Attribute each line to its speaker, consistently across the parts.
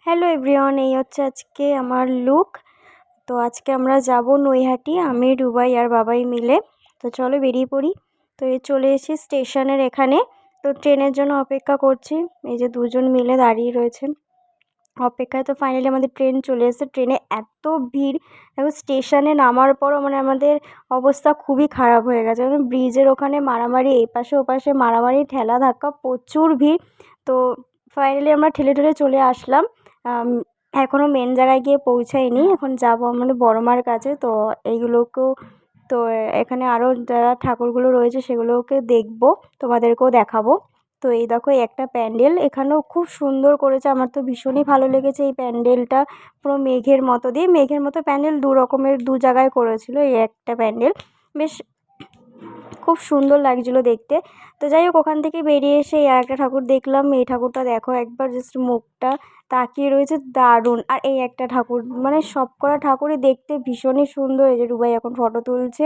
Speaker 1: Hello everyone, এই হচ্ছে আজকে আমার লুক। তো আজকে আমরা যাব নৈহাটি, আমি রুবাই আর বাবাই মিলে। তো চলো বেরিয়ে পড়ি। তো এই চলে এসেছি স্টেশনের এখানে। তো ট্রেনের জন্য অপেক্ষা করছি। এই যে দুজন মিলে দাঁড়িয়ে রয়েছে অপেক্ষায়। তো ফাইনালি আমাদের ট্রেন চলে এসেছে। ট্রেনে এত ভিড়, এবং স্টেশনে নামার পরও মানে আমাদের অবস্থা খুবই খারাপ হয়ে গেছে। মানে ব্রিজের ওখানে মারামারি, এই পাশে ও পাশে মারামারি, ঠেলা ধাক্কা, প্রচুর ভিড়। তো ফাইনালি আমরা ঠেলে ঠেলে চলে আসলাম। এখনও মেন জায়গায় গিয়ে পৌঁছাইনি, এখন যাবো আমাদের বড় মার কাছে। তো এইগুলোকেও, তো এখানে আরও যারা ঠাকুরগুলো রয়েছে সেগুলোকে দেখবো, তোমাদেরকেও দেখাবো। তো এই দেখো, এই একটা প্যান্ডেল, এখানেও খুব সুন্দর করেছে। আমার তো ভীষণই ভালো লেগেছে এই প্যান্ডেলটা। পুরো মেঘের মতো দিয়ে, মেঘের মতো প্যান্ডেল দু রকমের, দু জায়গায় করেছিল এই একটা প্যান্ডেল। বেশ খুব সুন্দর লাগছিলো দেখতে। তো যাই হোক, ওখান থেকে বেরিয়ে এসে এই আরেকটা ঠাকুর দেখলাম। এই ঠাকুরটা দেখো একবার, জাস্ট মুখটা তাকিয়ে রয়েছে, দারুণ। আর এই একটা ঠাকুর, মানে সব কটা ঠাকুরই দেখতে ভীষণই সুন্দর। এই যে রুবাই এখন ফটো তুলছে,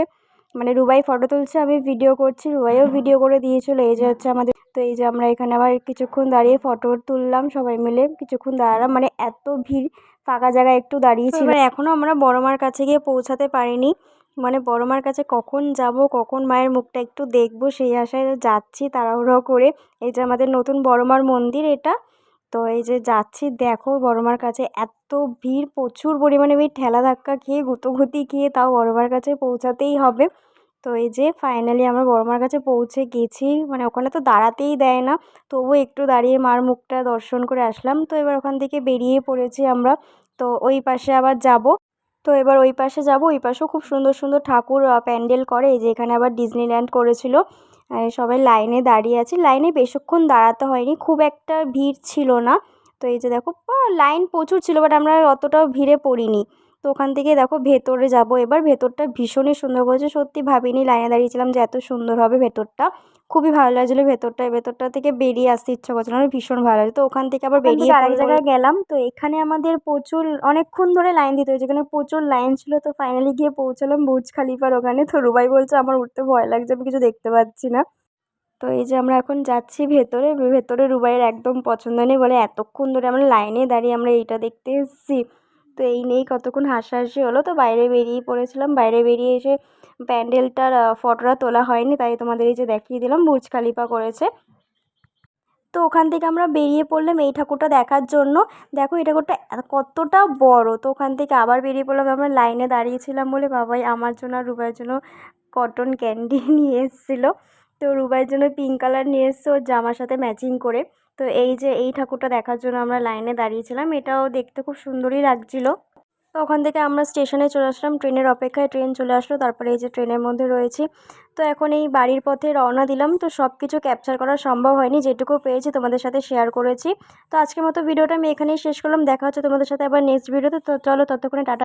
Speaker 1: মানে রুবাই ফটো তুলছে, আমি ভিডিও করছি, রুবাইও ভিডিও করে দিয়েছিল। এই যে হচ্ছে আমাদের, তো এই যে আমরা এখানে আবার কিছুক্ষণ দাঁড়িয়ে ফটো তুললাম, সবাই মিলে কিছুক্ষণ দাঁড়ালাম। মানে এত ভিড়, ফাঁকা জায়গায় একটু দাঁড়িয়েছিল। এখনও আমরা বড় মার কাছে গিয়ে পৌঁছাতে পারিনি। মানে বড় মার কাছে কখন যাব, কখন মায়ের মুখটা একটু দেখবো, সেই আশায় যাচ্ছি তাড়াহুড়ো করে। এই যে আমাদের নতুন বড় মার মন্দির এটা। তো এই যে যাচ্ছি, দেখো বড় মার কাছে এত ভিড়, প্রচুর পরিমাণে ভিড়, ঠেলা ধাক্কা খেয়ে, গুঁতোগুতি খেয়ে তাও বড় মার কাছে পৌঁছাতেই হবে। তো এই যে ফাইনালি আমরা বড় মার কাছে পৌঁছে গেছি। মানে ওখানে তো দাঁড়াতেই দেয় না, তবুও একটু দাঁড়িয়ে মার মুখটা দর্শন করে আসলাম। তো এবার ওখান থেকে বেরিয়ে পড়েছি আমরা। তো ওই পাশে আবার যাব। তো এবার ওই পাশে যাব, ওই পাশেও খুব সুন্দর সুন্দর ঠাকুর প্যান্ডেল করে। এই যে এখানে আবার ডিজনিল্যান্ড করেছিল। সবাই লাইনে দাঁড়িয়ে আছি, লাইনে বেশিক্ষণ দাঁড়াতে হয়নি, খুব একটা ভিড় ছিল না। তো এই যে দেখো, লাইন প্রচুর ছিল, বাট আমরা অতটাও ভিড়ে পড়িনি। তো ওখান থেকে দেখো ভেতরে যাব এবার। ভেতরটা ভীষণই সুন্দর করেছে, সত্যি ভাবিনি লাইনে দাঁড়িয়েছিলাম যে এত সুন্দর হবে ভেতরটা। খুবই ভালো লাগছিলো ভেতরটা থেকে বেরিয়ে আসতে ইচ্ছা করছিল, আমার ভীষণ ভালো লাগছে। তো ওখান থেকে আবার বেরিয়ে আরেক জায়গায় গেলাম। তো এখানে আমাদের প্রচুর অনেকক্ষণ ধরে লাইন দিতে হয়েছে, এখানে প্রচুর লাইন ছিল। তো ফাইনালি গিয়ে পৌঁছালাম বুর্জ খালিফার ওখানে। তো রুবাই বলছে আমার উঠতে ভয় লাগছে, আমি কিছু দেখতে পাচ্ছি না। তো এই যে আমরা এখন যাচ্ছি ভেতরে। ভেতরে রুবাইয়ের একদম পছন্দ নেই, বলে এতক্ষণ ধরে আমরা লাইনে দাঁড়িয়ে আমরা এইটা দেখতে এসেছি। তো এই নিয়েই কতক্ষণ হাসাহাসি হলো। তো বাইরে বেরিয়ে পড়েছিলাম, বাইরে বেরিয়ে এসে প্যান্ডেলটার ফটোটা তোলা হয়নি, তাই তোমাদের এই যে দেখিয়ে দিলাম, বুর্জ খালিফা করেছে। তো ওখান থেকে আমরা বেরিয়ে পড়লাম এই ঠাকুরটা দেখার জন্য। দেখো এই ঠাকুরটা কতটা বড়। তো ওখান থেকে আবার বেরিয়ে পড়লাম, আমরা লাইনে দাঁড়িয়েছিলাম বলে বাবাই আমার জন্য আর রুবাইয়ের জন্য কটন ক্যান্ডি নিয়ে এসেছিলো। তো রুবাইয়ের জন্য পিঙ্ক কালার নিয়ে এসছে ওর জামার সাথে ম্যাচিং করে। তো এই যে এই ঠাকুরটা দেখার জন্য আমরা লাইনে দাঁড়িয়েছিলাম, এটাও দেখতে খুব সুন্দরই লাগছিলো। তো ওখান থেকে আমরা স্টেশনে চলে আসলাম, ট্রেনের অপেক্ষায়। ট্রেন চলে আসলো, তারপরে এই যে ট্রেনের মধ্যে রয়েছি। তো এখন এই বাড়ির পথে রওনা দিলাম। তো সব কিছু ক্যাপচার করা সম্ভব হয়নি, যেটুকু পেয়েছি তোমাদের সাথে শেয়ার করেছি। তো আজকের মতো ভিডিওটা আমি এখানেই শেষ করলাম। দেখা হচ্ছে তোমাদের সাথে আবার নেক্সট ভিডিওতে। তো চলো ততক্ষণে টাটা।